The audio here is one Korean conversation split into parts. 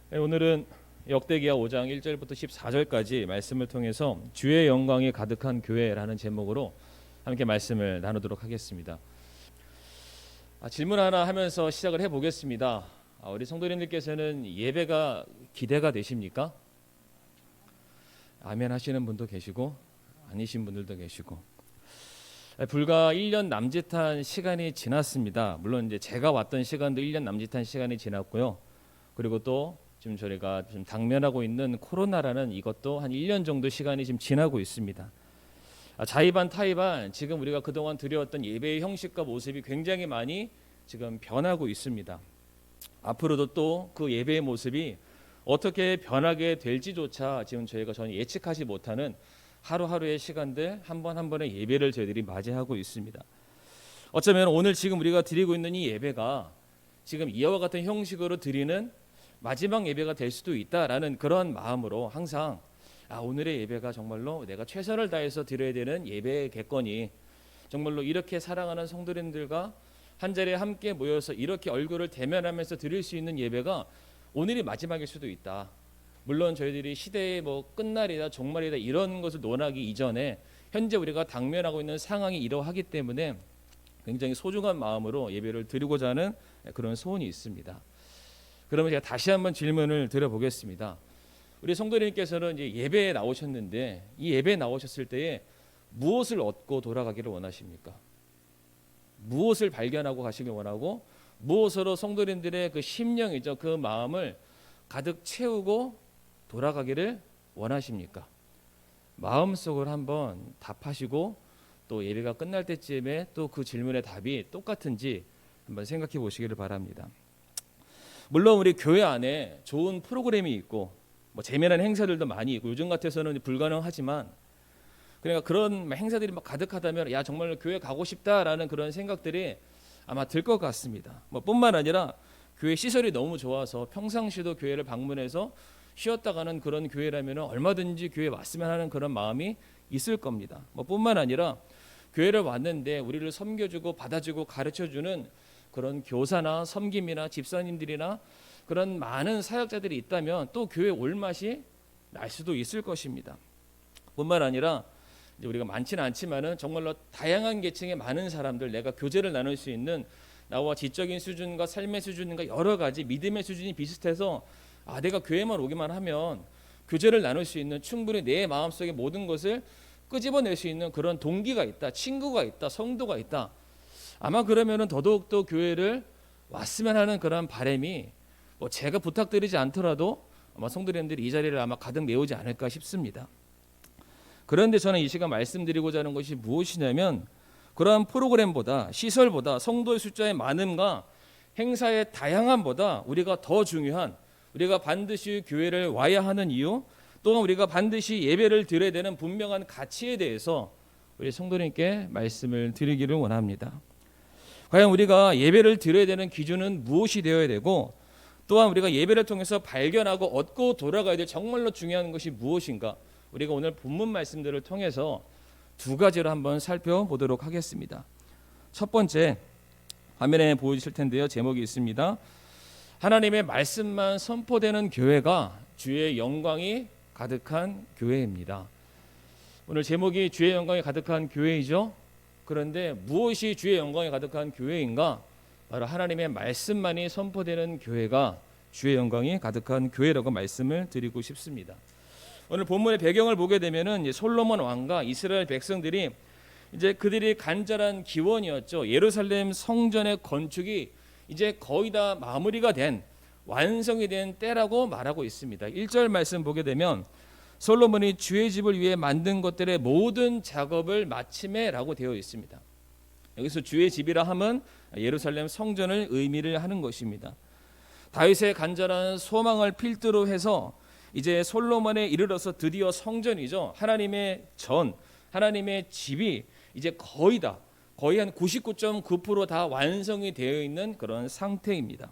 오늘은 역대기야 5장 1절부터 14절까지 말씀을 통해서 주의 영광이 가득한 교회라는 제목으로 함께 말씀을 나누도록 하겠습니다. 질문 하나 하면서 시작을 해보겠습니다. 우리 성도님들께서는 예배가 기대가 되십니까? 아멘 하시는 분도 계시고 아니신 분들도 계시고, 불과 1년 남짓한 시간이 지났습니다. 물론 이제 제가 왔던 시간도 1년 남짓한 시간이 지났고요. 그리고 또 지금 저희가 좀 당면하고 있는 코로나라는 이것도 한 1년 정도 시간이 지금 지나고 있습니다. 자의반 타의반 지금 우리가 그동안 드려왔던 예배의 형식과 모습이 굉장히 많이 지금 변하고 있습니다. 앞으로도 또 그 예배의 모습이 어떻게 변하게 될지조차 지금 저희가 전혀 예측하지 못하는 하루하루의 시간들, 한 번 한 번의 예배를 저희들이 맞이하고 있습니다. 어쩌면 오늘 지금 우리가 드리고 있는 이 예배가 지금 이와 같은 형식으로 드리는 마지막 예배가 될 수도 있다라는 그런 마음으로 항상 오늘의 예배가 정말로 내가 최선을 다해서 드려야 되는 예배의 객권이, 정말로 이렇게 사랑하는 성도님들과 한 자리에 함께 모여서 이렇게 얼굴을 대면하면서 드릴 수 있는 예배가 오늘이 마지막일 수도 있다. 물론 저희들이 시대의 끝날이다 종말이다 이런 것을 논하기 이전에 현재 우리가 당면하고 있는 상황이 이러하기 때문에 굉장히 소중한 마음으로 예배를 드리고자 하는 그런 소원이 있습니다. 그러면 제가 다시 한번 질문을 드려보겠습니다. 우리 성도님께서는 이제 예배에 나오셨는데 이 예배에 나오셨을 때에 무엇을 얻고 돌아가기를 원하십니까? 무엇을 발견하고 가시길 원하고 무엇으로 성도님들의 그 심령이죠, 그 마음을 가득 채우고 돌아가기를 원하십니까? 마음속으로 한번 답하시고 또 예배가 끝날 때쯤에 또 그 질문의 답이 똑같은지 한번 생각해 보시기를 바랍니다. 물론 우리 교회 안에 좋은 프로그램이 있고 재미난 행사들도 많이 있고 요즘 같아서는 불가능하지만, 그러니까 그런 행사들이 가득하다면 정말 교회 가고 싶다라는 그런 생각들이 아마 들 것 같습니다. 뿐만 아니라 교회 시설이 너무 좋아서 평상시도 교회를 방문해서 쉬었다 가는 그런 교회라면 얼마든지 교회에 왔으면 하는 그런 마음이 있을 겁니다. 뿐만 아니라 교회를 왔는데 우리를 섬겨주고 받아주고 가르쳐주는 그런 교사나 섬김이나 집사님들이나 그런 많은 사역자들이 있다면 또 교회 올 맛이 날 수도 있을 것입니다. 뿐만 아니라 이제 우리가 많지는 않지만은 정말로 다양한 계층의 많은 사람들, 내가 교제를 나눌 수 있는 나와 지적인 수준과 삶의 수준과 여러 가지 믿음의 수준이 비슷해서 내가 교회만 오기만 하면 교제를 나눌 수 있는, 충분히 내 마음속의 모든 것을 끄집어낼 수 있는 그런 동기가 있다, 친구가 있다, 성도가 있다. 아마 그러면은 더더욱더 교회를 왔으면 하는 그런 바람이 제가 부탁드리지 않더라도 아마 성도님들이 이 자리를 아마 가득 메우지 않을까 싶습니다. 그런데 저는 이 시간 말씀드리고자 하는 것이 무엇이냐면, 그러한 프로그램보다 시설보다 성도의 숫자의 많음과 행사의 다양함보다 우리가 더 중요한, 우리가 반드시 교회를 와야 하는 이유, 또한 우리가 반드시 예배를 드려야 되는 분명한 가치에 대해서 우리 성도님께 말씀을 드리기를 원합니다. 과연 우리가 예배를 드려야 되는 기준은 무엇이 되어야 되고, 또한 우리가 예배를 통해서 발견하고 얻고 돌아가야 될 정말로 중요한 것이 무엇인가, 우리가 오늘 본문 말씀들을 통해서 두 가지로 한번 살펴보도록 하겠습니다. 첫 번째, 화면에 보이실 텐데요, 제목이 있습니다. 하나님의 말씀만 선포되는 교회가 주의 영광이 가득한 교회입니다. 오늘 제목이 주의 영광이 가득한 교회이죠. 그런데 무엇이 주의 영광이 가득한 교회인가? 바로 하나님의 말씀만이 선포되는 교회가 주의 영광이 가득한 교회라고 말씀을 드리고 싶습니다. 오늘 본문의 배경을 보게 되면은 솔로몬 왕과 이스라엘 백성들이 이제 그들이 간절한 기원이었죠. 예루살렘 성전의 건축이 이제 거의 다 마무리가 된, 완성이 된 때라고 말하고 있습니다. 1절 말씀 보게 되면 솔로몬이 주의 집을 위해 만든 것들의 모든 작업을 마침에라고 되어 있습니다. 여기서 주의 집이라 함은 예루살렘 성전을 의미를 하는 것입니다. 다윗의 간절한 소망을 필두로 해서 이제 솔로몬에 이르러서 드디어 성전이죠, 하나님의 전, 하나님의 집이 이제 거의 한 99.9% 다 완성이 되어 있는 그런 상태입니다.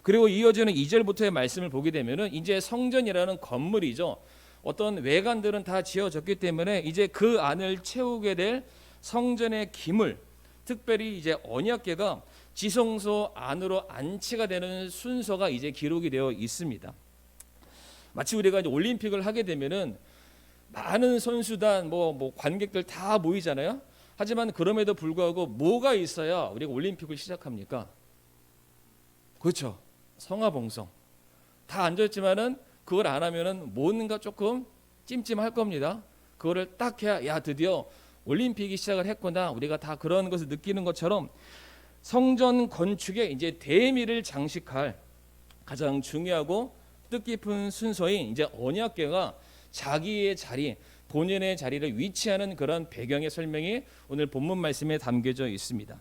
그리고 이어지는 2절부터의 말씀을 보게 되면은 이제 성전이라는 건물이죠. 어떤 외관들은 다 지어졌기 때문에 이제 그 안을 채우게 될 성전의 기물, 특별히 이제 언약궤가 지성소 안으로 안치가 되는 순서가 이제 기록이 되어 있습니다. 마치 우리가 이제 올림픽을 하게 되면은 많은 선수단 뭐 관객들 다 모이잖아요. 하지만 그럼에도 불구하고 뭐가 있어야 우리가 올림픽을 시작합니까? 그렇죠. 성화봉송. 다 앉았지만은 그걸 안 하면은 뭔가 조금 찜찜할 겁니다. 그거를 딱 해야 야 드디어 올림픽이 시작을 했구나. 우리가 다 그런 것을 느끼는 것처럼 성전 건축에 이제 대미를 장식할 가장 중요하고 뜻깊은 순서인 이제 언약궤가 자기의 자리, 본연의 자리를 위치하는 그런 배경의 설명이 오늘 본문 말씀에 담겨져 있습니다.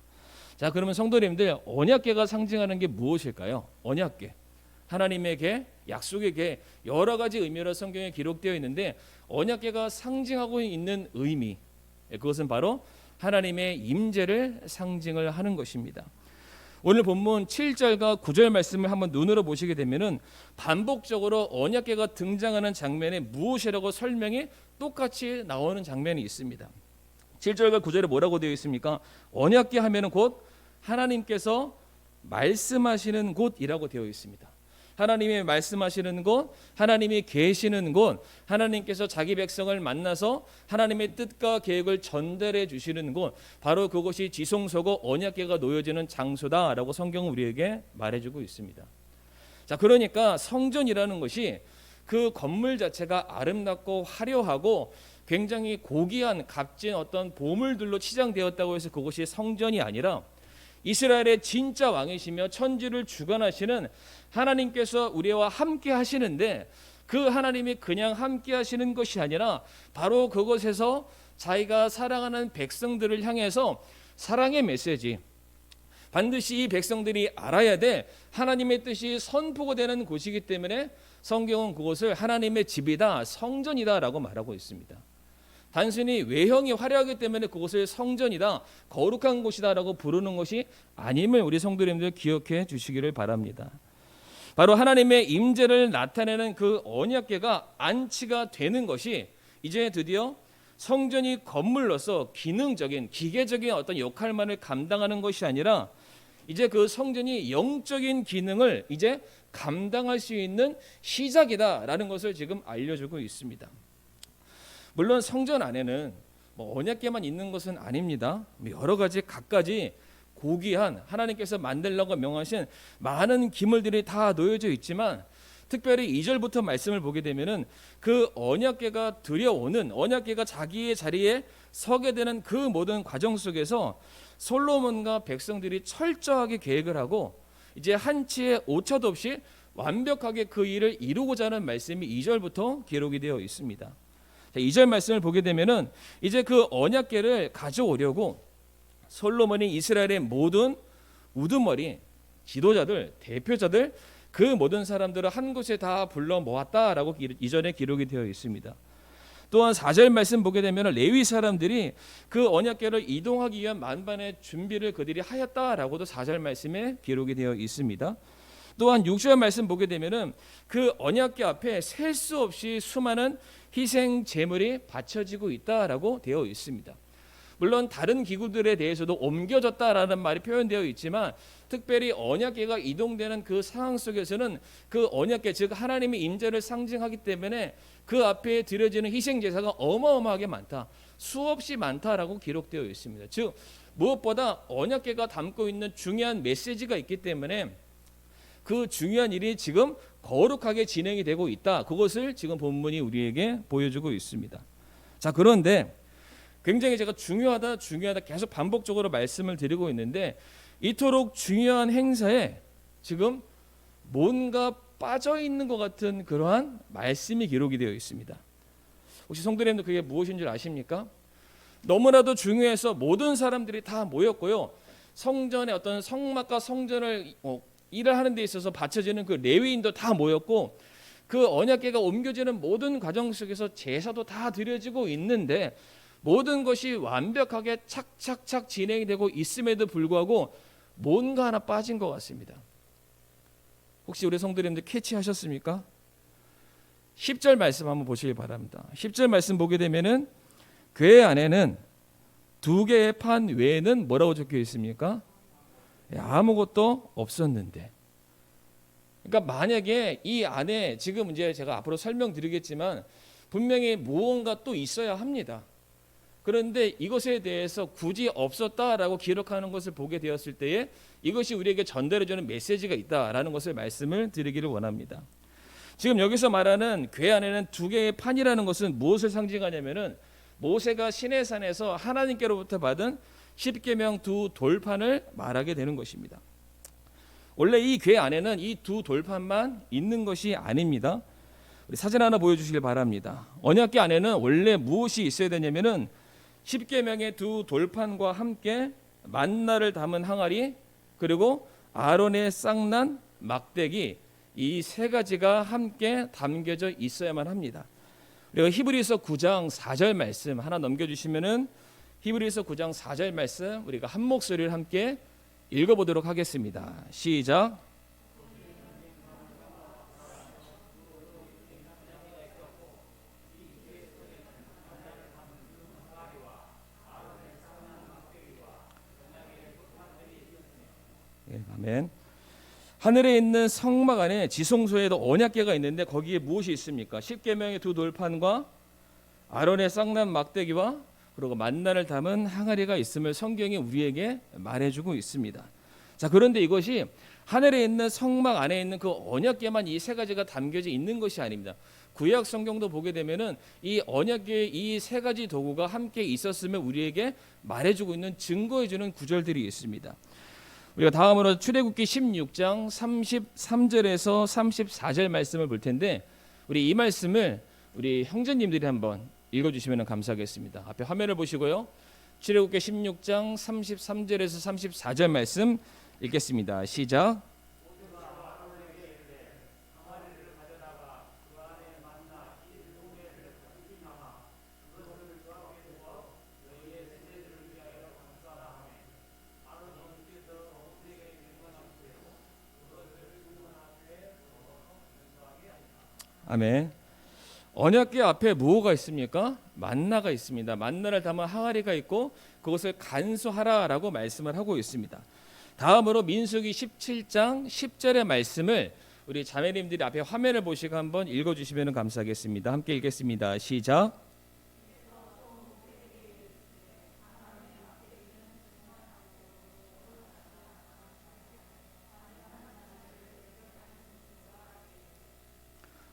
자, 그러면 성도님들, 언약궤가 상징하는 게 무엇일까요? 언약궤, 하나님의 궤, 약속의 궤, 여러 가지 의미로 성경에 기록되어 있는데 언약궤가 상징하고 있는 의미, 그것은 바로 하나님의 임재를 상징을 하는 것입니다. 오늘 본문 7절과 9절 말씀을 한번 눈으로 보시게 되면은 반복적으로 언약궤가 등장하는 장면에 무엇이라고 설명이 똑같이 나오는 장면이 있습니다. 7절과 9절에 뭐라고 되어 있습니까? 언약궤 하면은 곧 하나님께서 말씀하시는 곳이라고 되어 있습니다. 하나님이 말씀하시는 곳, 하나님이 계시는 곳, 하나님께서 자기 백성을 만나서 하나님의 뜻과 계획을 전달해 주시는 곳, 바로 그것이 지성소고 언약궤가 놓여지는 장소다라고 성경은 우리에게 말해주고 있습니다. 자, 그러니까 성전이라는 것이 그 건물 자체가 아름답고 화려하고 굉장히 고귀한 값진 어떤 보물들로 치장되었다고 해서 그것이 성전이 아니라 이스라엘의 진짜 왕이시며 천지를 주관하시는 하나님께서 우리와 함께 하시는데 그 하나님이 그냥 함께 하시는 것이 아니라 바로 그곳에서 자기가 사랑하는 백성들을 향해서 사랑의 메시지, 반드시 이 백성들이 알아야 돼 하나님의 뜻이 선포가 되는 곳이기 때문에 성경은 그곳을 하나님의 집이다, 성전이다라고 말하고 있습니다. 단순히 외형이 화려하기 때문에 그곳을 성전이다, 거룩한 곳이다라고 부르는 것이 아님을 우리 성도님들 기억해 주시기를 바랍니다. 바로 하나님의 임재를 나타내는 그 언약궤가 안치가 되는 것이 이제 드디어 성전이 건물로서 기능적인 기계적인 어떤 역할만을 감당하는 것이 아니라 이제 그 성전이 영적인 기능을 이제 감당할 수 있는 시작이다라는 것을 지금 알려주고 있습니다. 물론 성전 안에는 언약궤만 있는 것은 아닙니다. 여러 가지 갖가지 고귀한 하나님께서 만들라고 명하신 많은 기물들이 다 놓여져 있지만 특별히 2절부터 말씀을 보게 되면은 그 언약궤가 들여오는 언약궤가 자기의 자리에 서게 되는 그 모든 과정 속에서 솔로몬과 백성들이 철저하게 계획을 하고 이제 한치의 오차도 없이 완벽하게 그 일을 이루고자 하는 말씀이 2절부터 기록이 되어 있습니다. 2절 말씀을 보게 되면은 이제 그 언약궤를 가져오려고 솔로몬이 이스라엘의 모든 우두머리, 지도자들, 대표자들 그 모든 사람들을 한 곳에 다 불러 모았다라고 이전에 기록이 되어 있습니다. 또한 4절 말씀 보게 되면 레위 사람들이 그 언약궤를 이동하기 위한 만반의 준비를 그들이 하였다라고도 4절 말씀에 기록이 되어 있습니다. 또한 6절 말씀 보게 되면은 그 언약궤 앞에 셀 수 없이 수많은 희생 제물이 바쳐지고 있다라고 되어 있습니다. 물론 다른 기구들에 대해서도 옮겨졌다라는 말이 표현되어 있지만 특별히 언약궤가 이동되는 그 상황 속에서는 그 언약궤 즉 하나님의 임재를 상징하기 때문에 그 앞에 드려지는 희생 제사가 어마어마하게 많다, 수없이 많다라고 기록되어 있습니다. 즉 무엇보다 언약궤가 담고 있는 중요한 메시지가 있기 때문에 그 중요한 일이 지금 거룩하게 진행이 되고 있다. 그것을 지금 본문이 우리에게 보여주고 있습니다. 자, 그런데 굉장히 제가 중요하다 계속 반복적으로 말씀을 드리고 있는데 이토록 중요한 행사에 지금 뭔가 빠져 있는 것 같은 그러한 말씀이 기록이 되어 있습니다. 혹시 성도님도 그게 무엇인 줄 아십니까? 너무나도 중요해서 모든 사람들이 다 모였고요. 성전의 어떤 성막과 성전을 일을 하는 데 있어서 바쳐지는 그 레위인도 다 모였고 그 언약궤가 옮겨지는 모든 과정 속에서 제사도 다 드려지고 있는데 모든 것이 완벽하게 착착착 진행이 되고 있음에도 불구하고 뭔가 하나 빠진 것 같습니다. 혹시 우리 성도님들 캐치하셨습니까? 10절 말씀 한번 보시기 바랍니다. 10절 말씀 보게 되면은 궤 안에는 두 개의 판 외에는 뭐라고 적혀 있습니까? 아무것도 없었는데. 그러니까 만약에 이 안에 지금 이제 제가 앞으로 설명드리겠지만 분명히 무언가 또 있어야 합니다. 그런데 이것에 대해서 굳이 없었다라고 기록하는 것을 보게 되었을 때에 이것이 우리에게 전달해주는 메시지가 있다라는 것을 말씀을 드리기를 원합니다. 지금 여기서 말하는 궤 안에는 두 개의 판이라는 것은 무엇을 상징하냐면은 모세가 시내산에서 하나님께로부터 받은 십계명 두 돌판을 말하게 되는 것입니다. 원래 이 궤 안에는 이 두 돌판만 있는 것이 아닙니다. 우리 사진 하나 보여주시길 바랍니다. 언약궤 안에는 원래 무엇이 있어야 되냐면은 십계명의 두 돌판과 함께 만나를 담은 항아리, 그리고 아론의 쌍난 막대기, 이 세 가지가 함께 담겨져 있어야만 합니다. 그리고 히브리서 9장 4절 말씀 하나 넘겨주시면은 히브리서 9장 4절 말씀 우리가 한 목소리를 함께 읽어보도록 하겠습니다. 시작. 네, 아멘. 하늘에 있는 성막 안에 지성소에도 언약궤가 있는데 거기에 무엇이 있습니까? 십계명의 두 돌판과 아론의 쌍난 막대기와 그리고 만나를 담은 항아리가 있음을 성경이 우리에게 말해주고 있습니다. 자, 그런데 이것이 하늘에 있는 성막 안에 있는 그 언약궤만 이 세 가지가 담겨져 있는 것이 아닙니다. 구약 성경도 보게 되면은 이 언약궤의 이 세 가지 도구가 함께 있었음을 우리에게 말해주고 있는 증거해주는 구절들이 있습니다. 우리가 다음으로 출애굽기 16장 33절에서 34절 말씀을 볼 텐데 우리 이 말씀을 우리 형제님들이 한번 읽어주시면 감사하겠습니다. 앞에 화면을 보시고요. 출애굽기 16장 33절에서 34절 말씀 읽겠습니다. 시작. 아멘. 언약궤 앞에 무엇가 있습니까? 만나가 있습니다. 만나를 담은 항아리가 있고 그것을 간수하라라고 말씀을 하고 있습니다. 다음으로 민수기 17장 10절의 말씀을 우리 자매님들이 앞에 화면을 보시고 한번 읽어주시면 감사하겠습니다. 함께 읽겠습니다. 시작.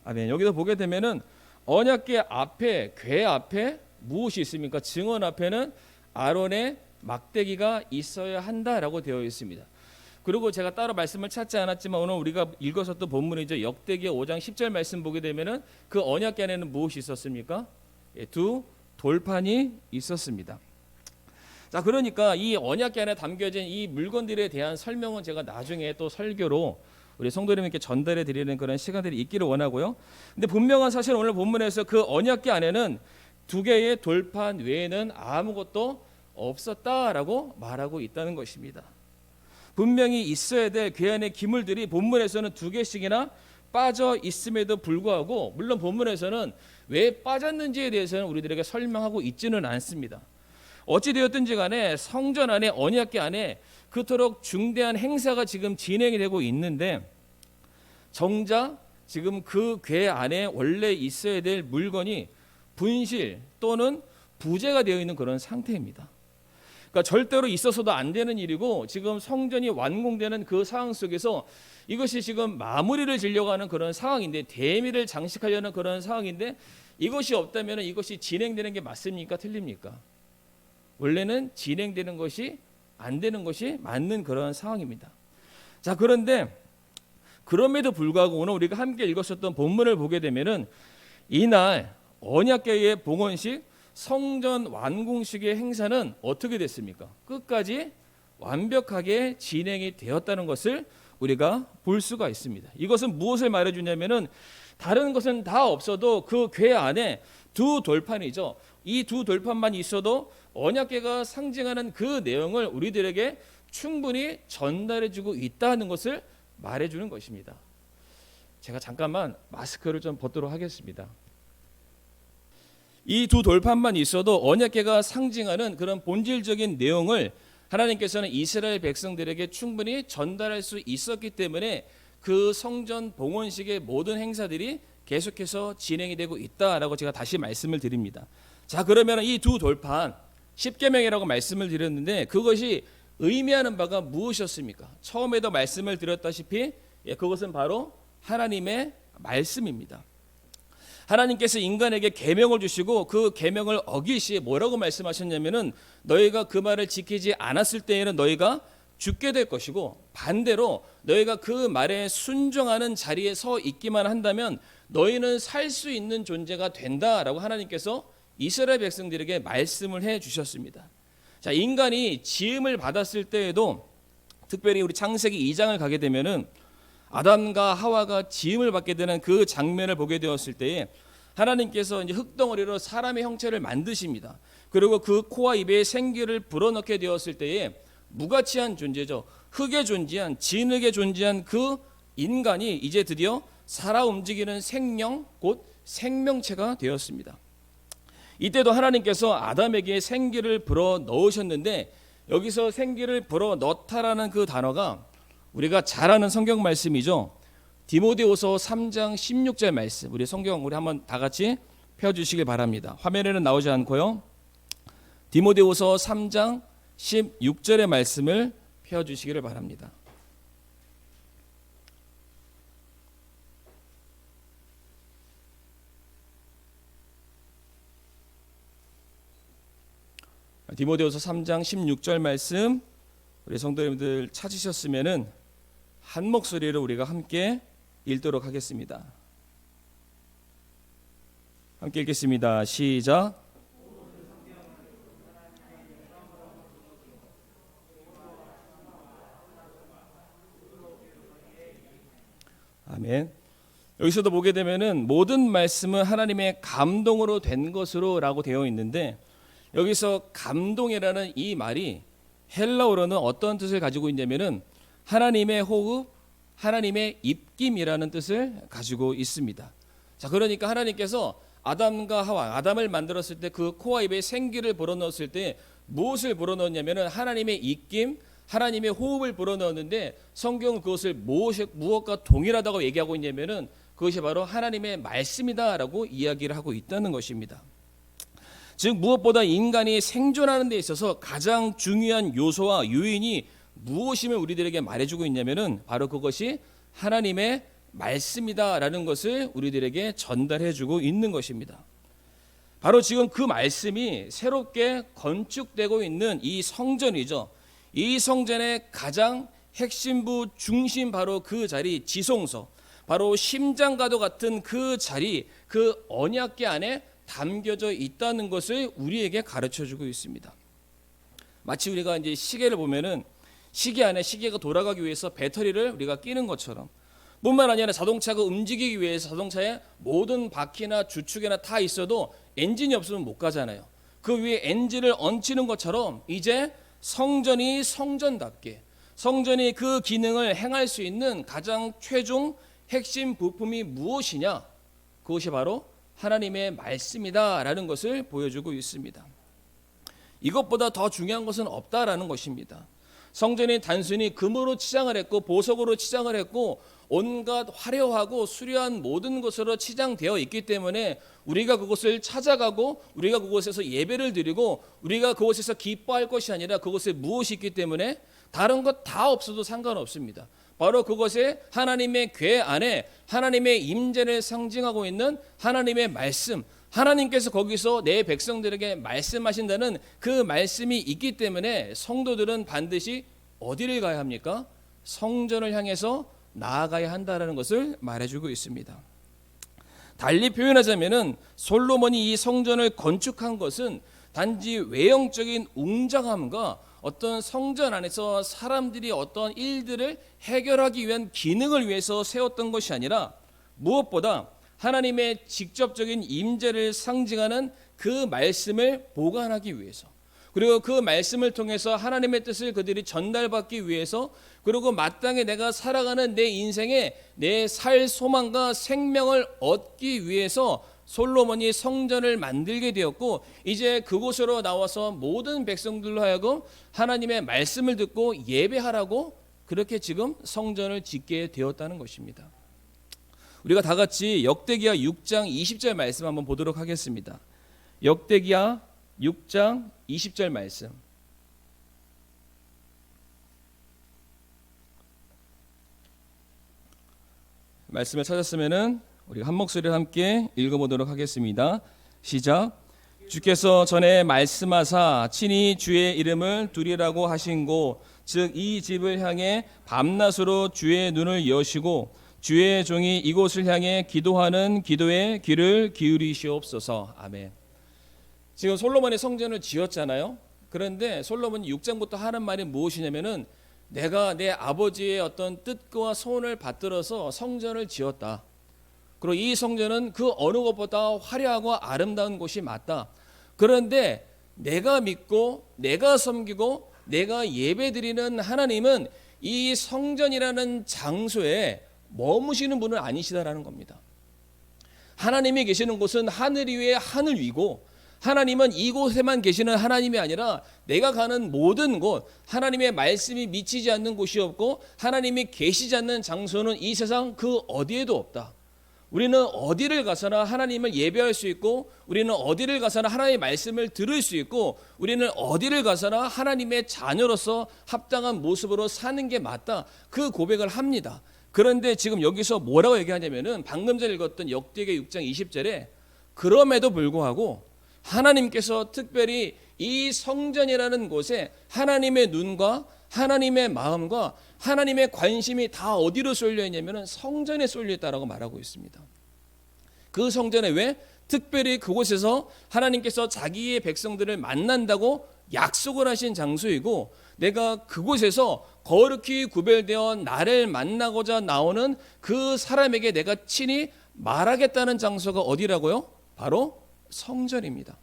아멘. 여기서 보게 되면은 언약궤 앞에, 궤 앞에 무엇이 있습니까? 증언 앞에는 아론의 막대기가 있어야 한다라고 되어 있습니다. 그리고 제가 따로 말씀을 찾지 않았지만 오늘 우리가 읽었었던 본문이죠. 역대기의 5장 10절 말씀 보게 되면은 그 언약궤 안에는 무엇이 있었습니까? 두 돌판이 있었습니다. 자, 그러니까 이 언약궤 안에 담겨진 이 물건들에 대한 설명은 제가 나중에 또 설교로 우리 성도님께 전달해 드리는 그런 시간들이 있기를 원하고요. 근데 분명한 사실 오늘 본문에서 그 언약궤 안에는 두 개의 돌판 외에는 아무것도 없었다라고 말하고 있다는 것입니다. 분명히 있어야 될 궤 안의 기물들이 본문에서는 두 개씩이나 빠져 있음에도 불구하고 물론 본문에서는 왜 빠졌는지에 대해서는 우리들에게 설명하고 있지는 않습니다. 어찌 되었든지 간에 성전 안에 언약궤 안에 그토록 중대한 행사가 지금 진행이 되고 있는데 정작 지금 그 궤 안에 원래 있어야 될 물건이 분실 또는 부재가 되어 있는 그런 상태입니다. 그러니까 절대로 있어서도 안 되는 일이고 지금 성전이 완공되는 그 상황 속에서 이것이 지금 마무리를 지려고 하는 그런 상황인데 대미를 장식하려는 그런 상황인데 이것이 없다면 이것이 진행되는 게 맞습니까? 틀립니까? 원래는 진행되는 것이 안 되는 것이 맞는 그런 상황입니다. 자, 그런데 그럼에도 불구하고 오늘 우리가 함께 읽었었던 본문을 보게 되면은 이날 언약궤의 봉헌식 성전 완공식의 행사는 어떻게 됐습니까? 끝까지 완벽하게 진행이 되었다는 것을 우리가 볼 수가 있습니다. 이것은 무엇을 말해주냐면은 다른 것은 다 없어도 그 궤 안에 두 돌판이죠. 이 두 돌판만 있어도 언약궤가 상징하는 그 내용을 우리들에게 충분히 전달해주고 있다는 것을 말해주는 것입니다. 제가 잠깐만 마스크를 좀 벗도록 하겠습니다. 이 두 돌판만 있어도 언약궤가 상징하는 그런 본질적인 내용을 하나님께서는 이스라엘 백성들에게 충분히 전달할 수 있었기 때문에 그 성전 봉헌식의 모든 행사들이 계속해서 진행이 되고 있다라고 제가 다시 말씀을 드립니다. 자, 그러면 이 두 돌판 10계명이라고 말씀을 드렸는데 그것이 의미하는 바가 무엇이었습니까? 처음에도 말씀을 드렸다시피 그것은 바로 하나님의 말씀입니다. 하나님께서 인간에게 계명을 주시고 그 계명을 어길 시에 뭐라고 말씀하셨냐면은 너희가 그 말을 지키지 않았을 때에는 너희가 죽게 될 것이고 반대로 너희가 그 말에 순종하는 자리에 서 있기만 한다면 너희는 살 수 있는 존재가 된다라고 하나님께서 이스라엘 백성들에게 말씀을 해 주셨습니다. 자, 인간이 지음을 받았을 때에도 특별히 우리 창세기 2장을 가게 되면은 아담과 하와가 지음을 받게 되는 그 장면을 보게 되었을 때에 하나님께서 이제 흙덩어리로 사람의 형체를 만드십니다. 그리고 그 코와 입에 생기를 불어넣게 되었을 때에 무가치한 존재죠. 흙에 존재한 진흙에 존재한 그 인간이 이제 드디어 살아 움직이는 생명 곧 생명체가 되었습니다. 이때도 하나님께서 아담에게 생기를 불어 넣으셨는데 여기서 생기를 불어 넣다라는 그 단어가 우리가 잘 아는 성경 말씀이죠. 디모데후서 3장 16절 말씀. 우리 성경 우리 한번 다 같이 펴 주시길 바랍니다. 화면에는 나오지 않고요. 디모데후서 3장 16절의 말씀을 펴 주시기를 바랍니다. 디모데후서 3장 16절 말씀 우리 성도님들 찾으셨으면은 한 목소리로 우리가 함께 읽도록 하겠습니다. 함께 읽겠습니다. 시작. 아멘. 여기서도 보게 되면은 모든 말씀은 하나님의 감동으로 된 것으로라고 되어 있는데 여기서 감동이라는 이 말이 헬라어로는 어떤 뜻을 가지고 있냐면은 하나님의 호흡, 하나님의 입김이라는 뜻을 가지고 있습니다. 자, 그러니까 하나님께서 아담과 하와, 아담을 만들었을 때 그 코와 입에 생기를 불어넣었을 때 무엇을 불어넣었냐면은 하나님의 입김, 하나님의 호흡을 불어넣었는데 성경은 그것을 무엇과 동일하다고 얘기하고 있냐면은 그것이 바로 하나님의 말씀이다라고 이야기를 하고 있다는 것입니다. 즉 무엇보다 인간이 생존하는 데 있어서 가장 중요한 요소와 요인이 무엇임을 우리들에게 말해주고 있냐면은 바로 그것이 하나님의 말씀이다라는 것을 우리들에게 전달해주고 있는 것입니다. 바로 지금 그 말씀이 새롭게 건축되고 있는 이 성전이죠. 이 성전의 가장 핵심부 중심 바로 그 자리 지성소, 바로 심장과도 같은 그 자리, 그 언약궤 안에 담겨져 있다는 것을 우리에게 가르쳐주고 있습니다. 마치 우리가 이제 시계를 보면은 시계 안에 시계가 돌아가기 위해서 배터리를 우리가 끼는 것처럼 뿐만 아니라 자동차가 움직이기 위해서 자동차에 모든 바퀴나 주축이나 다 있어도 엔진이 없으면 못 가잖아요. 그 위에 엔진을 얹히는 것처럼 이제 성전이 성전답게 성전이 그 기능을 행할 수 있는 가장 최종 핵심 부품이 무엇이냐? 그것이 바로 하나님의 말씀이다라는 것을 보여주고 있습니다. 이것보다 더 중요한 것은 없다라는 것입니다. 성전이 단순히 금으로 치장을 했고 보석으로 치장을 했고 온갖 화려하고 수려한 모든 것으로 치장되어 있기 때문에 우리가 그곳을 찾아가고 우리가 그곳에서 예배를 드리고 우리가 그곳에서 기뻐할 것이 아니라 그곳에 무엇이 있기 때문에 다른 것 다 없어도 상관없습니다. 바로 그것에 하나님의 궤 안에 하나님의 임재를 상징하고 있는 하나님의 말씀, 하나님께서 거기서 내 백성들에게 말씀하신다는 그 말씀이 있기 때문에 성도들은 반드시 어디를 가야 합니까? 성전을 향해서 나아가야 한다는 것을 말해주고 있습니다. 달리 표현하자면은 솔로몬이 이 성전을 건축한 것은 단지 외형적인 웅장함과 어떤 성전 안에서 사람들이 어떤 일들을 해결하기 위한 기능을 위해서 세웠던 것이 아니라 무엇보다 하나님의 직접적인 임재를 상징하는 그 말씀을 보관하기 위해서 그리고 그 말씀을 통해서 하나님의 뜻을 그들이 전달받기 위해서, 그리고 마땅히 내가 살아가는 내 인생에 내 살 소망과 생명을 얻기 위해서 솔로몬이 성전을 만들게 되었고, 이제 그곳으로 나와서 모든 백성들로 하여금 하나님의 말씀을 듣고 예배하라고 그렇게 지금 성전을 짓게 되었다는 것입니다. 우리가 다 같이 역대기야 6장 20절 말씀 한번 보도록 하겠습니다. 역대기야 6장 20절 말씀. 말씀을 찾았으면은 우리가 한 목소리로 함께 읽어보도록 하겠습니다. 시작. 주께서 전에 말씀하사 친히 주의 이름을 두리라고 하신 곳, 즉 이 집을 향해 밤낮으로 주의 눈을 여시고 주의 종이 이곳을 향해 기도하는 기도에 귀를 기울이시옵소서. 아멘. 지금 솔로몬이 성전을 지었잖아요. 그런데 솔로몬이 6장부터 하는 말이 무엇이냐면은 내가 내 아버지의 어떤 뜻과 소원을 받들어서 성전을 지었다. 그리고 이 성전은 그 어느 것보다 화려하고 아름다운 곳이 맞다. 그런데 내가 믿고 내가 섬기고 내가 예배드리는 하나님은 이 성전이라는 장소에 머무시는 분은 아니시다라는 겁니다. 하나님이 계시는 곳은 하늘 위에 하늘 위고, 하나님은 이곳에만 계시는 하나님이 아니라 내가 가는 모든 곳, 하나님의 말씀이 미치지 않는 곳이 없고 하나님이 계시지 않는 장소는 이 세상 그 어디에도 없다. 우리는 어디를 가서나 하나님을 예배할 수 있고, 우리는 어디를 가서나 하나님의 말씀을 들을 수 있고, 우리는 어디를 가서나 하나님의 자녀로서 합당한 모습으로 사는 게 맞다. 그 고백을 합니다. 그런데 지금 여기서 뭐라고 얘기하냐면은 방금 전에 읽었던 역대기 6장 20절에 그럼에도 불구하고 하나님께서 특별히 이 성전이라는 곳에 하나님의 눈과 하나님의 마음과 하나님의 관심이 다 어디로 쏠려 있냐면은 성전에 쏠려 있다라고 말하고 있습니다. 그 성전에 왜? 특별히 그곳에서 하나님께서 자기의 백성들을 만난다고 약속을 하신 장소이고, 내가 그곳에서 거룩히 구별되어 나를 만나고자 나오는 그 사람에게 내가 친히 말하겠다는 장소가 어디라고요? 바로 성전입니다.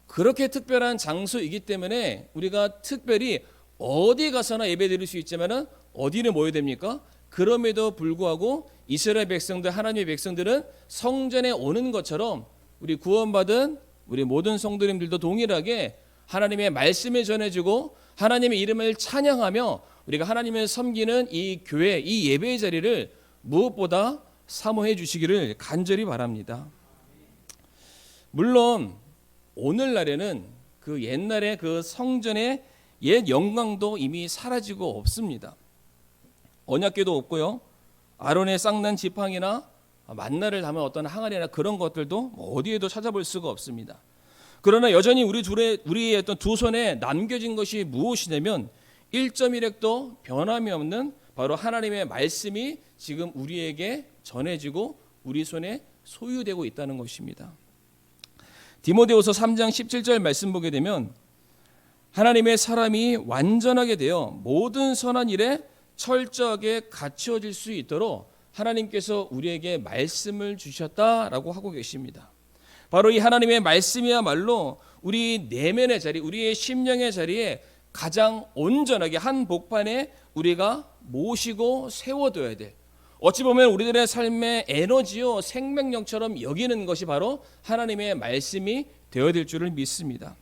그렇게 특별한 장소이기 때문에 우리가 특별히 어디 가서나 예배드릴 수 있지만은 어디를 모여야 됩니까? 그럼에도 불구하고 이스라엘 백성들, 하나님의 백성들은 성전에 오는 것처럼 우리 구원받은 우리 모든 성도님들도 동일하게 하나님의 말씀을 전해주고 하나님의 이름을 찬양하며 우리가 하나님을 섬기는 이 교회, 이 예배의 자리를 무엇보다 사모해 주시기를 간절히 바랍니다. 물론 오늘날에는 그 옛날의 그 성전의 옛 영광도 이미 사라지고 없습니다. 언약궤도 없고요. 아론의 쌍난 지팡이나 만나를 담은 어떤 항아리나 그런 것들도 어디에도 찾아볼 수가 없습니다. 그러나 여전히 우리의 어떤 두 손에 남겨진 것이 무엇이냐면 1.1획도 변함이 없는 바로 하나님의 말씀이 지금 우리에게 전해지고 우리 손에 소유되고 있다는 것입니다. 디모데후서 3장 17절 말씀 보게 되면 하나님의 사람이 완전하게 되어 모든 선한 일에 철저하게 갖추어질 수 있도록 하나님께서 우리에게 말씀을 주셨다라고 하고 계십니다. 바로 이 하나님의 말씀이야말로 우리 내면의 자리, 우리의 심령의 자리에 가장 온전하게 한 복판에 우리가 모시고 세워둬야 돼. 어찌 보면 우리들의 삶의 에너지요 생명력처럼 여기는 것이 바로 하나님의 말씀이 되어야 될 줄을 믿습니다.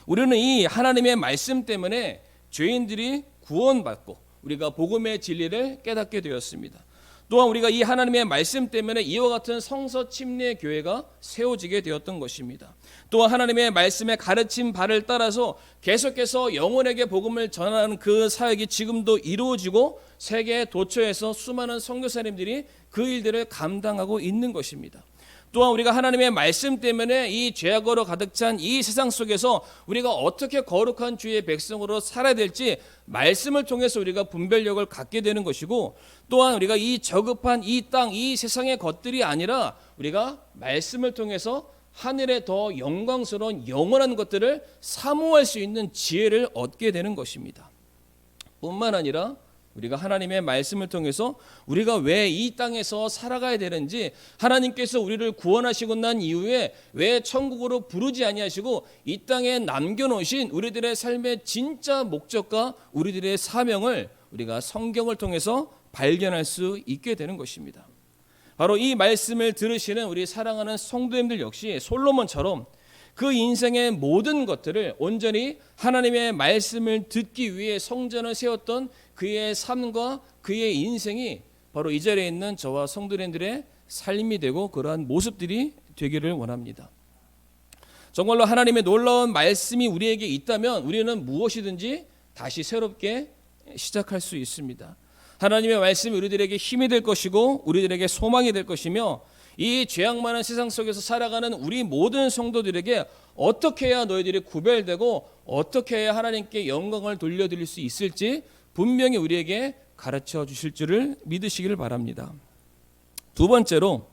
우리는 이 하나님의 말씀 때문에 죄인들이 구원받고 우리가 복음의 진리를 깨닫게 되었습니다. 또한 우리가 이 하나님의 말씀 때문에 이와 같은 성서 침례 교회가 세워지게 되었던 것입니다. 또한 하나님의 말씀의 가르침 바를 따라서 계속해서 영혼에게 복음을 전하는 그 사역이 지금도 이루어지고 세계 도처에서 수많은 선교사님들이 그 일들을 감당하고 있는 것입니다. 또한 우리가 하나님의 말씀 때문에 이 죄악으로 가득 찬 이 세상 속에서 우리가 어떻게 거룩한 주의 백성으로 살아야 될지 말씀을 통해서 우리가 분별력을 갖게 되는 것이고, 또한 우리가 이 저급한 이 땅, 이 세상의 것들이 아니라 우리가 말씀을 통해서 하늘의 더 영광스러운 영원한 것들을 사모할 수 있는 지혜를 얻게 되는 것입니다. 뿐만 아니라 우리가 하나님의 말씀을 통해서 우리가 왜 이 땅에서 살아가야 되는지, 하나님께서 우리를 구원하시고 난 이후에 왜 천국으로 부르지 아니하시고 이 땅에 남겨놓으신 우리들의 삶의 진짜 목적과 우리들의 사명을 우리가 성경을 통해서 발견할 수 있게 되는 것입니다. 바로 이 말씀을 들으시는 우리 사랑하는 성도님들 역시 솔로몬처럼 그 인생의 모든 것들을 온전히 하나님의 말씀을 듣기 위해 성전을 세웠던 그의 삶과 그의 인생이 바로 이 자리에 있는 저와 성도님들의 삶이 되고 그러한 모습들이 되기를 원합니다. 정말로 하나님의 놀라운 말씀이 우리에게 있다면 우리는 무엇이든지 다시 새롭게 시작할 수 있습니다. 하나님의 말씀이 우리들에게 힘이 될 것이고 우리들에게 소망이 될 것이며, 이 죄악 많은 세상 속에서 살아가는 우리 모든 성도들에게 어떻게 해야 너희들이 구별되고 어떻게 해야 하나님께 영광을 돌려드릴 수 있을지 분명히 우리에게 가르쳐 주실 줄을 믿으시기를 바랍니다. 두 번째로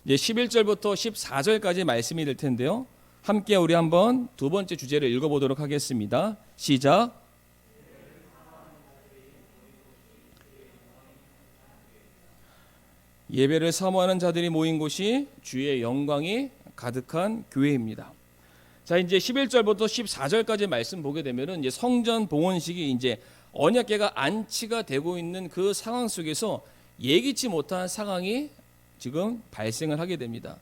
이제 11절부터 14절까지 말씀이 될 텐데요. 함께 우리 한번 두 번째 주제를 읽어보도록 하겠습니다. 시작. 예배를 사모하는 자들이 모인 곳이 주의 영광이 가득한 교회입니다. 자, 이제 11절부터 14절까지 말씀 보게 되면은 이제 성전 봉헌식이 이제 언약궤가 안치가 되고 있는 그 상황 속에서 예기치 못한 상황이 지금 발생을 하게 됩니다.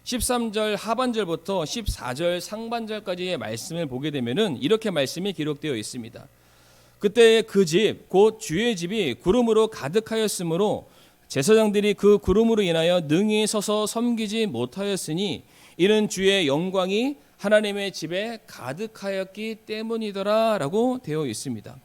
13절 하반절부터 14절 상반절까지의 말씀을 보게 되면은 이렇게 말씀이 기록되어 있습니다. 그때 그 집 곧 주의 집이 구름으로 가득하였으므로 제사장들이 그 구름으로 인하여 능히 서서 섬기지 못하였으니 이는 주의 영광이 하나님의 집에 가득하였기 때문이더라 라고 되어 있습니다.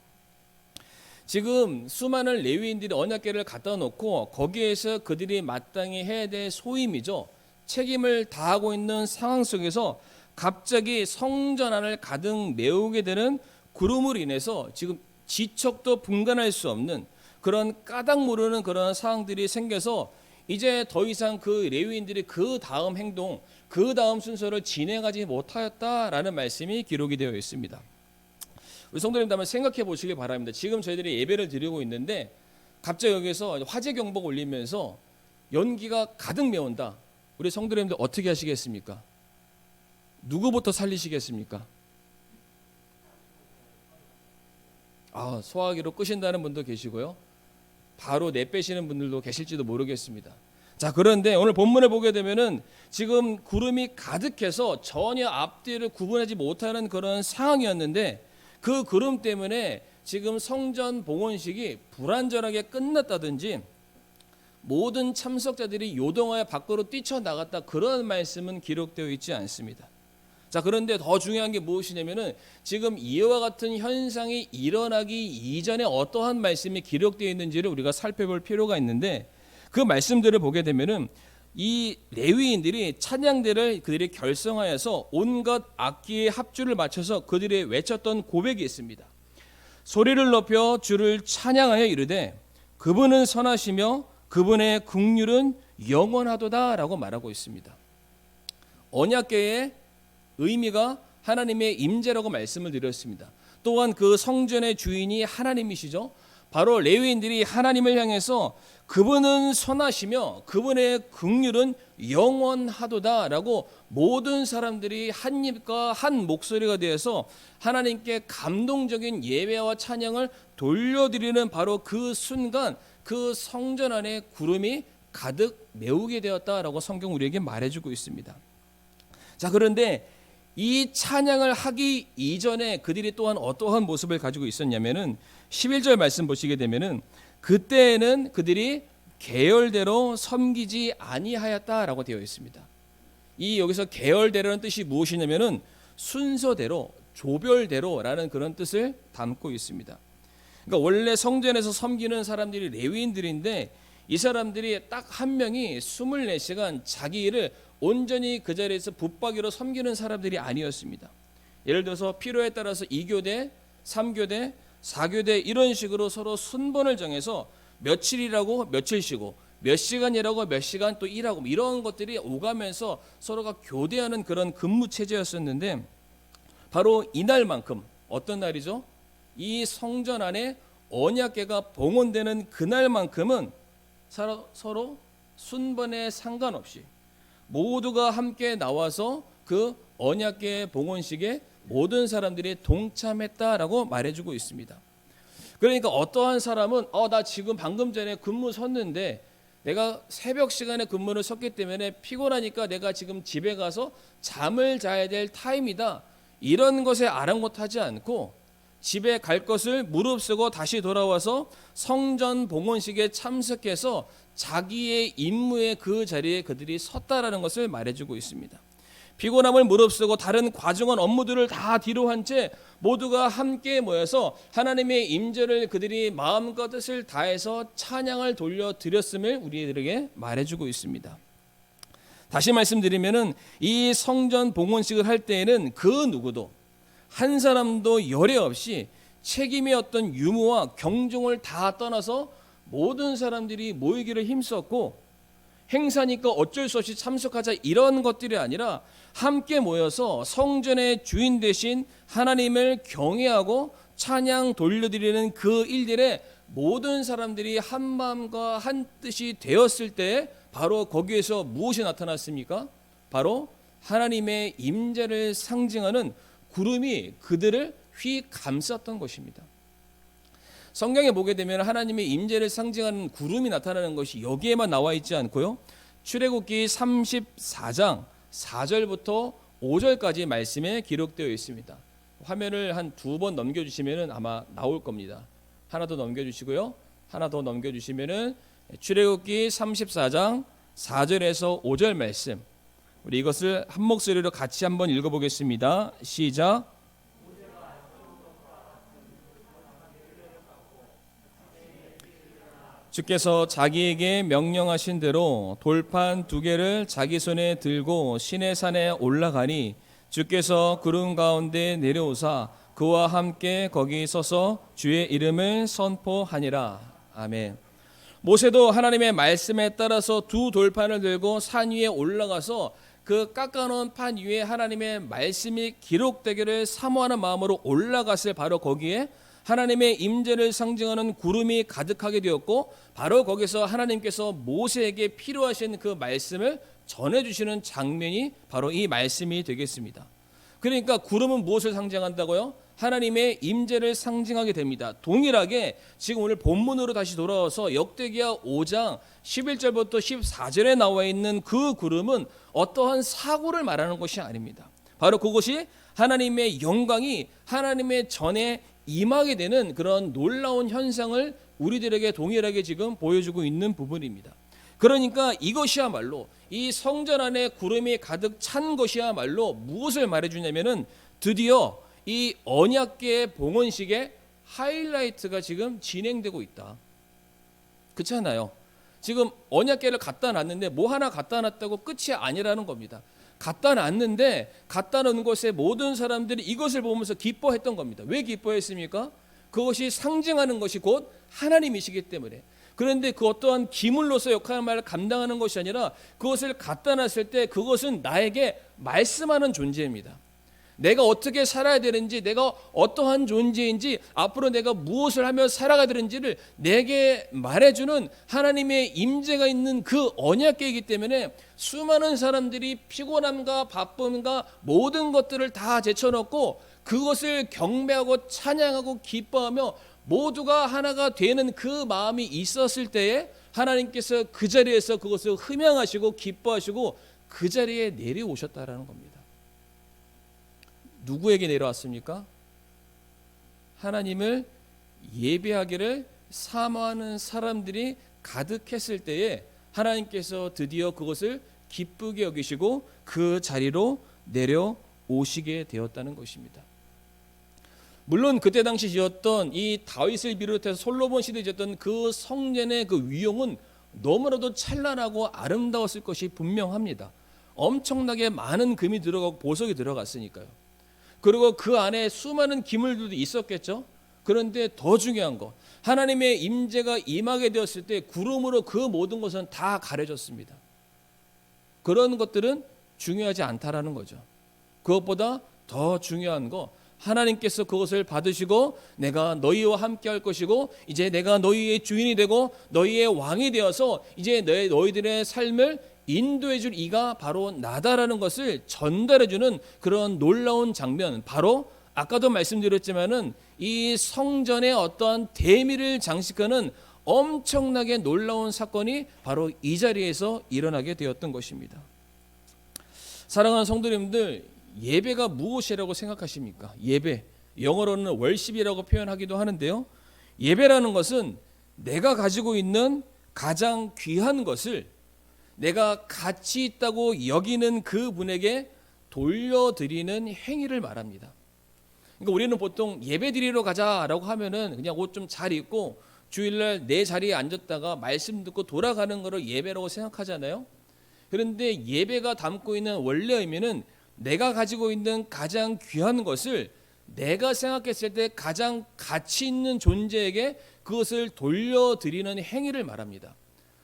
지금 수많은 레위인들이 언약궤를 갖다 놓고 거기에서 그들이 마땅히 해야 될 소임이죠, 책임을 다하고 있는 상황 속에서 갑자기 성전 안을 가득 메우게 되는 구름으로 인해서 지금 지척도 분간할 수 없는 그런 까닭 모르는 그런 상황들이 생겨서 이제 더 이상 그 레위인들이 그 다음 행동, 그 다음 순서를 진행하지 못하였다라는 말씀이 기록이 되어 있습니다. 우리 성도님들 한번 생각해 보시기 바랍니다. 지금 저희들이 예배를 드리고 있는데 갑자기 여기서 화재 경보가 울리면서 연기가 가득 메운다. 우리 성도님들 어떻게 하시겠습니까? 누구부터 살리시겠습니까? 소화기로 끄신다는 분도 계시고요, 바로 내빼시는 분들도 계실지도 모르겠습니다. 자, 그런데 오늘 본문을 보게 되면은 지금 구름이 가득해서 전혀 앞뒤를 구분하지 못하는 그런 상황이었는데 그 구름 때문에 지금 성전 봉헌식이 불완전하게 끝났다든지 모든 참석자들이 요동하여 밖으로 뛰쳐나갔다, 그런 말씀은 기록되어 있지 않습니다. 자, 그런데 더 중요한 게 무엇이냐면은 지금 이와 같은 현상이 일어나기 이전에 어떠한 말씀이 기록되어 있는지를 우리가 살펴볼 필요가 있는데, 그 말씀들을 보게 되면은 이 레위인들이 찬양대를 그들이 결성하여서 온갖 악기의 합주를 맞춰서 그들이 외쳤던 고백이 있습니다. 소리를 높여 주를 찬양하여 이르되 그분은 선하시며 그분의 긍휼은 영원하도다라고 말하고 있습니다. 언약궤의 의미가 하나님의 임재라고 말씀을 드렸습니다. 또한 그 성전의 주인이 하나님이시죠. 바로 레위인들이 하나님을 향해서 그분은 선하시며 그분의 긍휼은 영원하도다라고 모든 사람들이 한 입과 한 목소리가 되어서 하나님께 감동적인 예배와 찬양을 돌려드리는 바로 그 순간 그 성전 안에 구름이 가득 메우게 되었다라고 성경 우리에게 말해주고 있습니다. 자, 그런데 이 찬양을 하기 이전에 그들이 또한 어떠한 모습을 가지고 있었냐면은 11절 말씀 보시게 되면은 그때에는 그들이 계열대로 섬기지 아니하였다라고 되어 있습니다. 이 여기서 계열대로라는 뜻이 무엇이냐면은 순서대로, 조별대로라는 그런 뜻을 담고 있습니다. 그러니까 원래 성전에서 섬기는 사람들이 레위인들인데 이 사람들이 딱 한 명이 24시간 자기 일을 온전히 그 자리에서 붙박이로 섬기는 사람들이 아니었습니다. 예를 들어서 필요에 따라서 2교대, 3교대, 4교대 이런 식으로 서로 순번을 정해서 며칠이라고 며칠 쉬고 몇 시간이라고 몇 시간 또 일하고 이런 것들이 오가면서 서로가 교대하는 그런 근무 체제였었는데 바로 이날만큼 어떤 날이죠? 이 성전 안에 언약궤가 봉헌되는 그날만큼은 서로 순번에 상관없이 모두가 함께 나와서 그 언약궤 봉헌식에 모든 사람들이 동참했다라고 말해주고 있습니다. 그러니까 어떠한 사람은 나 지금 방금 전에 근무 섰는데 내가 새벽 시간에 근무를 섰기 때문에 피곤하니까 내가 지금 집에 가서 잠을 자야 될 타임이다, 이런 것에 아랑곳하지 않고 집에 갈 것을 무릅쓰고 다시 돌아와서 성전 봉헌식에 참석해서 자기의 임무의 그 자리에 그들이 섰다라는 것을 말해주고 있습니다. 피곤함을 무릅쓰고 다른 과중한 업무들을 다 뒤로 한 채 모두가 함께 모여서 하나님의 임재를 그들이 마음과 뜻을 다해서 찬양을 돌려드렸음을 우리들에게 말해주고 있습니다. 다시 말씀드리면은 이 성전 봉헌식을 할 때에는 그 누구도 한 사람도 열애 없이 책임의 어떤 유무와 경종을 다 떠나서 모든 사람들이 모이기를 힘썼고, 행사니까 어쩔 수 없이 참석하자 이런 것들이 아니라 함께 모여서 성전의 주인 되신 하나님을 경외하고 찬양 돌려드리는 그 일들에 모든 사람들이 한 마음과 한 뜻이 되었을 때 바로 거기에서 무엇이 나타났습니까? 바로 하나님의 임재를 상징하는 구름이 그들을 휘감쌌던 것입니다. 성경에 보게 되면 하나님의 임재를 상징하는 구름이 나타나는 것이 여기에만 나와 있지 않고요, 출애굽기 34장 4절부터 5절까지 말씀에 기록되어 있습니다. 화면을 한 2번 넘겨주시면 아마 나올 겁니다. 하나 더 넘겨주시고요, 하나 더 넘겨주시면 출애굽기 34장 4절에서 5절 말씀, 우리 이것을 한 목소리로 같이 한번 읽어보겠습니다. 시작. 주께서 자기에게 명령하신 대로 돌판 2개를 자기 손에 들고 시내산에 올라가니 주께서 구름 가운데 내려오사 그와 함께 거기 서서 주의 이름을 선포하니라. 아멘. 모세도 하나님의 말씀에 따라서 2 돌판을 들고 산 위에 올라가서 그 깎아놓은 판 위에 하나님의 말씀이 기록되기를 사모하는 마음으로 올라갔을 바로 거기에 하나님의 임재를 상징하는 구름이 가득하게 되었고, 바로 거기서 하나님께서 모세에게 필요하신 그 말씀을 전해주시는 장면이 바로 이 말씀이 되겠습니다. 그러니까 구름은 무엇을 상징한다고요? 하나님의 임재를 상징하게 됩니다. 동일하게 지금 오늘 본문으로 다시 돌아와서 역대기야 5장 11절부터 14절에 나와 있는 그 구름은 어떠한 사고를 말하는 것이 아닙니다. 바로 그것이 하나님의 영광이 하나님의 전에 임하게 되는 그런 놀라운 현상을 우리들에게 동일하게 지금 보여주고 있는 부분입니다. 그러니까 이것이야말로 이 성전 안에 구름이 가득 찬 것이야말로 무엇을 말해주냐면은 드디어 이 언약궤 봉헌식의 하이라이트가 지금 진행되고 있다. 그렇잖아요. 지금 언약궤를 갖다 놨는데 뭐 하나 갖다 놨다고 끝이 아니라는 겁니다. 갖다 놨는데 갖다 놓은 곳에 모든 사람들이 이것을 보면서 기뻐했던 겁니다. 왜 기뻐했습니까? 그것이 상징하는 것이 곧 하나님이시기 때문에. 그런데 그 어떠한 기물로서 역할을 감당하는 것이 아니라 그것을 갖다 놨을 때 그것은 나에게 말씀하는 존재입니다. 내가 어떻게 살아야 되는지, 내가 어떠한 존재인지, 앞으로 내가 무엇을 하며 살아가야 되는지를 내게 말해주는 하나님의 임재가 있는 그 언약궤이기 때문에 수많은 사람들이 피곤함과 바쁨과 모든 것들을 다 제쳐놓고 그것을 경배하고 찬양하고 기뻐하며 모두가 하나가 되는 그 마음이 있었을 때에 하나님께서 그 자리에서 그것을 흠양하시고 기뻐하시고 그 자리에 내려오셨다라는 겁니다. 누구에게 내려왔습니까? 하나님을 예배하기를 사모하는 사람들이 가득했을 때에 하나님께서 드디어 그것을 기쁘게 여기시고 그 자리로 내려오시게 되었다는 것입니다. 물론 그때 당시 지었던 이 다윗을 비롯해서 솔로몬 시대에 지었던 그 성전의 그 위용은 너무나도 찬란하고 아름다웠을 것이 분명합니다. 엄청나게 많은 금이 들어가고 보석이 들어갔으니까요. 그리고 그 안에 수많은 기물들도 있었겠죠. 그런데 더 중요한 거, 하나님의 임재가 임하게 되었을 때 구름으로 그 모든 것은 다 가려졌습니다. 그런 것들은 중요하지 않다라는 거죠. 그것보다 더 중요한 거, 하나님께서 그것을 받으시고 내가 너희와 함께 할 것이고 이제 내가 너희의 주인이 되고 너희의 왕이 되어서 이제 너희들의 삶을 인도해 줄 이가 바로 나다라는 것을 전달해 주는 그런 놀라운 장면, 바로 아까도 말씀드렸지만은 이 성전의 어떠한 대미를 장식하는 엄청나게 놀라운 사건이 바로 이 자리에서 일어나게 되었던 것입니다. 사랑하는 성도님들, 예배가 무엇이라고 생각하십니까? 예배, 영어로는 월십이라고 표현하기도 하는데요, 예배라는 것은 내가 가지고 있는 가장 귀한 것을 내가 가치 있다고 여기는 그분에게 돌려드리는 행위를 말합니다. 그러니까 우리는 보통 예배 드리러 가자라고 하면은 그냥 옷 좀 잘 입고 주일날 내 자리에 앉았다가 말씀 듣고 돌아가는 것을 예배라고 생각하잖아요. 그런데 예배가 담고 있는 원래 의미는 내가 가지고 있는 가장 귀한 것을 내가 생각했을 때 가장 가치 있는 존재에게 그것을 돌려드리는 행위를 말합니다.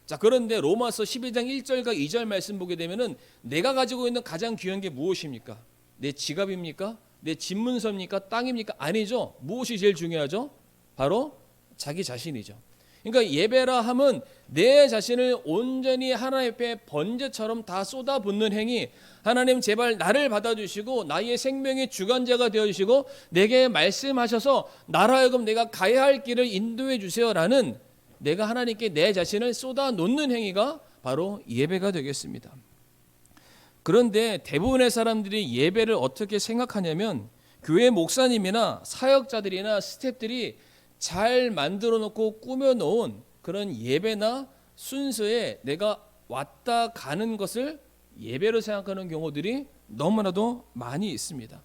자, 그런데 로마서 12장 1절과 2절 말씀 보게 되면은 내가 가지고 있는 가장 귀한 게 무엇입니까? 내 지갑입니까? 내 집문서입니까? 땅입니까? 아니죠. 무엇이 제일 중요하죠? 바로 자기 자신이죠. 그러니까 예배라 함은 내 자신을 온전히 하나님 앞에 번제처럼 다 쏟아붓는 행위. 하나님 제발 나를 받아주시고 나의 생명의 주관자가 되어주시고 내게 말씀하셔서 나로 하여금 내가 가야 할 길을 인도해 주세요라는, 내가 하나님께 내 자신을 쏟아놓는 행위가 바로 예배가 되겠습니다. 그런데 대부분의 사람들이 예배를 어떻게 생각하냐면, 교회 목사님이나 사역자들이나 스태프들이 잘 만들어 놓고 꾸며 놓은 그런 예배나 순서에 내가 왔다 가는 것을 예배로 생각하는 경우들이 너무나도 많이 있습니다.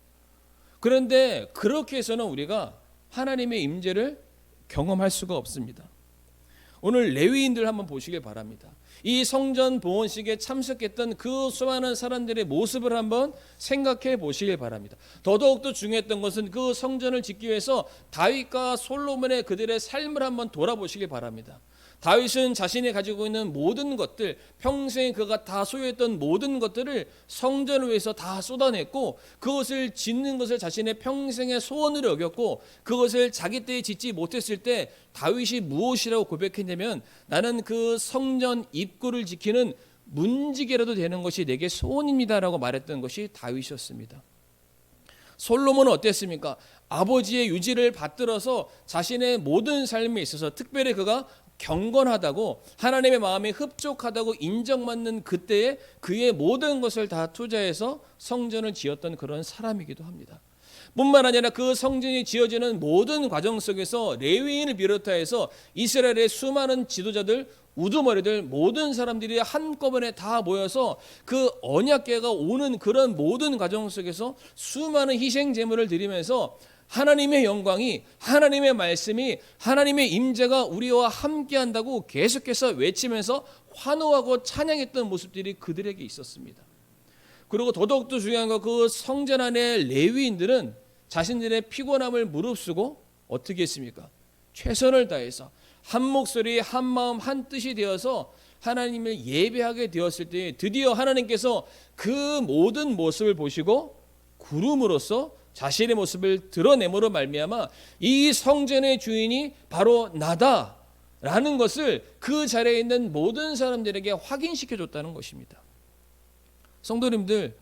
그런데 그렇게 해서는 우리가 하나님의 임재를 경험할 수가 없습니다. 오늘 레위인들 한번 보시길 바랍니다. 이 성전 봉헌식에 참석했던 그 수많은 사람들의 모습을 한번 생각해 보시길 바랍니다. 더더욱도 중요했던 것은 그 성전을 짓기 위해서 다윗과 솔로몬의 그들의 삶을 한번 돌아보시길 바랍니다. 다윗은 자신이 가지고 있는 모든 것들, 평생 그가 다 소유했던 모든 것들을 성전을 위해서 다 쏟아냈고 그것을 짓는 것을 자신의 평생의 소원으로 여겼고, 그것을 자기 때에 짓지 못했을 때 다윗이 무엇이라고 고백했냐면, 나는 그 성전 입구를 지키는 문지기라도 되는 것이 내게 소원입니다라고 말했던 것이 다윗이었습니다. 솔로몬은 어땠습니까? 아버지의 유지를 받들어서 자신의 모든 삶에 있어서 특별히 그가 경건하다고, 하나님의 마음에 흡족하다고 인정받는 그때에 그의 모든 것을 다 투자해서 성전을 지었던 그런 사람이기도 합니다. 뿐만 아니라 그 성전이 지어지는 모든 과정 속에서 레위인을 비롯해서 이스라엘의 수많은 지도자들, 우두머리들, 모든 사람들이 한꺼번에 다 모여서 그 언약궤가 오는 그런 모든 과정 속에서 수많은 희생 제물을 드리면서 하나님의 영광이, 하나님의 말씀이, 하나님의 임재가 우리와 함께한다고 계속해서 외치면서 환호하고 찬양했던 모습들이 그들에게 있었습니다. 그리고 더더욱도 중요한 건 그 성전 안에 레위인들은 자신들의 피곤함을 무릅쓰고 어떻게 했습니까? 최선을 다해서 한 목소리, 한 마음, 한 뜻이 되어서 하나님을 예배하게 되었을 때 드디어 하나님께서 그 모든 모습을 보시고 구름으로써 자신의 모습을 드러내므로 말미암아 이 성전의 주인이 바로 나다라는 것을 그 자리에 있는 모든 사람들에게 확인시켜 줬다는 것입니다. 성도님들,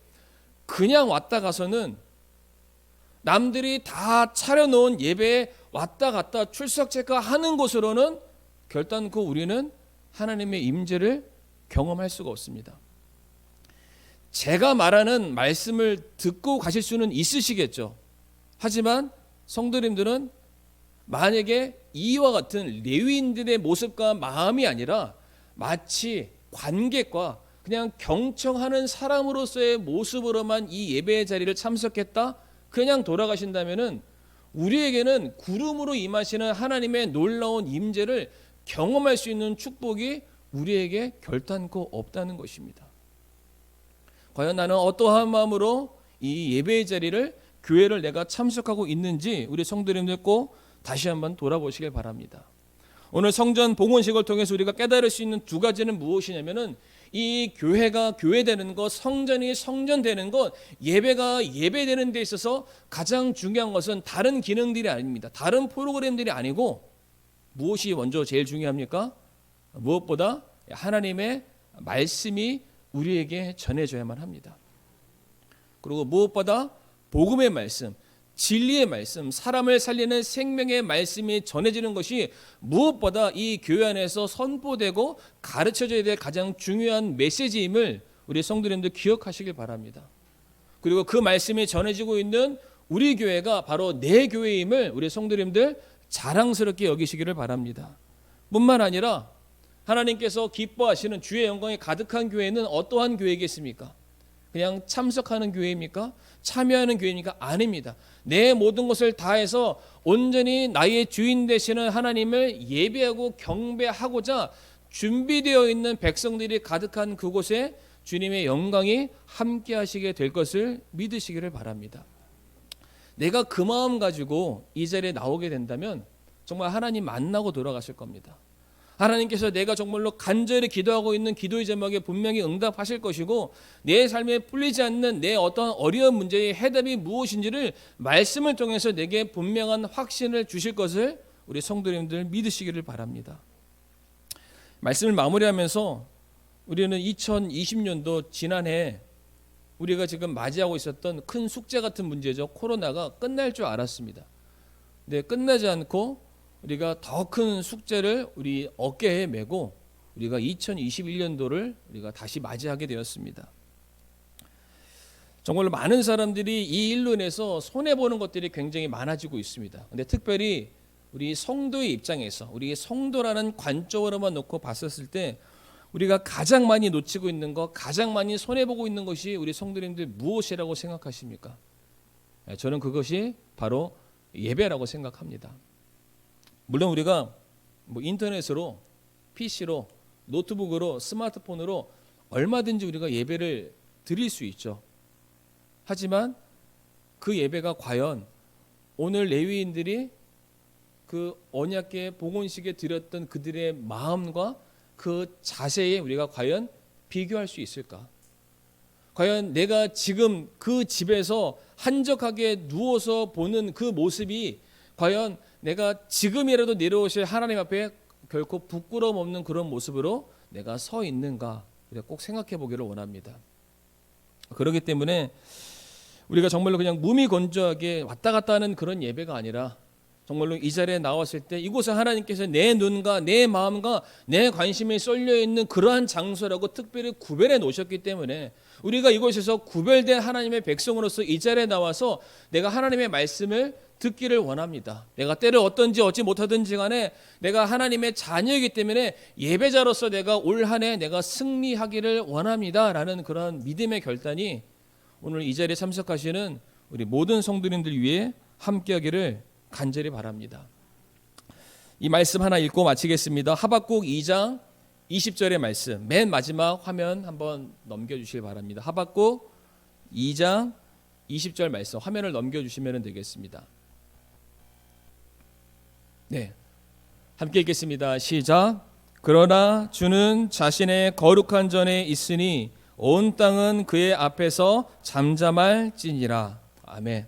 그냥 왔다 가서는 남들이 다 차려놓은 예배에 왔다 갔다 출석 체크하는 곳으로는 결단코 우리는 하나님의 임재를 경험할 수가 없습니다. 제가 말하는 말씀을 듣고 가실 수는 있으시겠죠. 하지만 성도님들은 만약에 이와 같은 레위인들의 모습과 마음이 아니라 마치 관객과 그냥 경청하는 사람으로서의 모습으로만 이 예배의 자리를 참석했다 그냥 돌아가신다면은 우리에게는 구름으로 임하시는 하나님의 놀라운 임재를 경험할 수 있는 축복이 우리에게 결단코 없다는 것입니다. 과연 나는 어떠한 마음으로 이 예배의 자리를, 교회를 내가 참석하고 있는지 우리 성도님들 꼭 다시 한번 돌아보시길 바랍니다. 오늘 성전 봉헌식을 통해서 우리가 깨달을 수 있는 두 가지는 무엇이냐면은 이 교회가 교회되는 것, 성전이 성전되는 것, 예배가 예배되는 데 있어서 가장 중요한 것은 다른 기능들이 아닙니다. 다른 프로그램들이 아니고 무엇이 먼저 제일 중요합니까? 무엇보다 하나님의 말씀이 우리에게 전해져야만 합니다. 그리고 무엇보다 복음의 말씀, 진리의 말씀, 사람을 살리는 생명의 말씀이 전해지는 것이 무엇보다 이 교회 안에서 선포되고 가르쳐져야 될 가장 중요한 메시지임을 우리 성도님들 기억하시길 바랍니다. 그리고 그 말씀이 전해지고 있는 우리 교회가 바로 내 교회임을 우리 성도님들 자랑스럽게 여기시기를 바랍니다. 뿐만 아니라 하나님께서 기뻐하시는 주의 영광이 가득한 교회는 어떠한 교회겠습니까? 그냥 참석하는 교회입니까? 참여하는 교회입니까? 아닙니다. 내 모든 것을 다해서 온전히 나의 주인 되시는 하나님을 예배하고 경배하고자 준비되어 있는 백성들이 가득한 그곳에 주님의 영광이 함께 하시게 될 것을 믿으시기를 바랍니다. 내가 그 마음 가지고 이 자리에 나오게 된다면 정말 하나님 만나고 돌아가실 겁니다. 하나님께서 내가 정말로 간절히 기도하고 있는 기도의 제목에 분명히 응답하실 것이고 내 삶에 풀리지 않는 내 어떤 어려운 문제의 해답이 무엇인지를 말씀을 통해서 내게 분명한 확신을 주실 것을 우리 성도님들 믿으시기를 바랍니다. 말씀을 마무리하면서 우리는 2020년도 지난해 우리가 지금 맞이하고 있었던 큰 숙제 같은 문제죠. 코로나가 끝날 줄 알았습니다. 근데 끝나지 않고 우리가 더 큰 숙제를 우리 어깨에 메고 우리가 2021년도를 우리가 다시 맞이하게 되었습니다. 정말로 많은 사람들이 이 일로 인해서 손해보는 것들이 굉장히 많아지고 있습니다. 근데 특별히 우리 성도의 입장에서 우리 성도라는 관점으로만 놓고 봤었을 때 우리가 가장 많이 놓치고 있는 것, 가장 많이 손해보고 있는 것이 우리 성도님들 무엇이라고 생각하십니까? 저는 그것이 바로 예배라고 생각합니다. 물론 우리가 인터넷으로, PC로, 노트북으로, 스마트폰으로 얼마든지 우리가 예배를 드릴 수 있죠. 하지만 그 예배가 과연 오늘 레위인들이 그 언약궤 봉헌식에 드렸던 그들의 마음과 그 자세에 우리가 과연 비교할 수 있을까? 과연 내가 지금 그 집에서 한적하게 누워서 보는 그 모습이 과연 내가 지금이라도 내려오실 하나님 앞에 결코 부끄러움 없는 그런 모습으로 내가 서 있는가 꼭 생각해 보기를 원합니다. 그렇기 때문에 우리가 정말로 그냥 무미건조하게 왔다 갔다 하는 그런 예배가 아니라 정말로 이 자리에 나왔을 때 이곳에 하나님께서 내 눈과 내 마음과 내 관심이 쏠려 있는 그러한 장소라고 특별히 구별해 놓으셨기 때문에 우리가 이곳에서 구별된 하나님의 백성으로서 이 자리에 나와서 내가 하나님의 말씀을 듣기를 원합니다. 내가 때를 어떤지 얻지 못하든지 간에 내가 하나님의 자녀이기 때문에 예배자로서 내가 올 한 해 내가 승리하기를 원합니다. 라는 그런 믿음의 결단이 오늘 이 자리에 참석하시는 우리 모든 성도님들 위해 함께하기를 간절히 바랍니다. 이 말씀 하나 읽고 마치겠습니다. 하박국 2장 20절의 말씀, 맨 마지막 화면 한번 넘겨주시기 바랍니다. 하박국 2장 20절 말씀 화면을 넘겨주시면 되겠습니다. 네, 함께 읽겠습니다. 시작. 그러나 주는 자신의 거룩한 전에 있으니 온 땅은 그의 앞에서 잠잠할지니라. 아멘.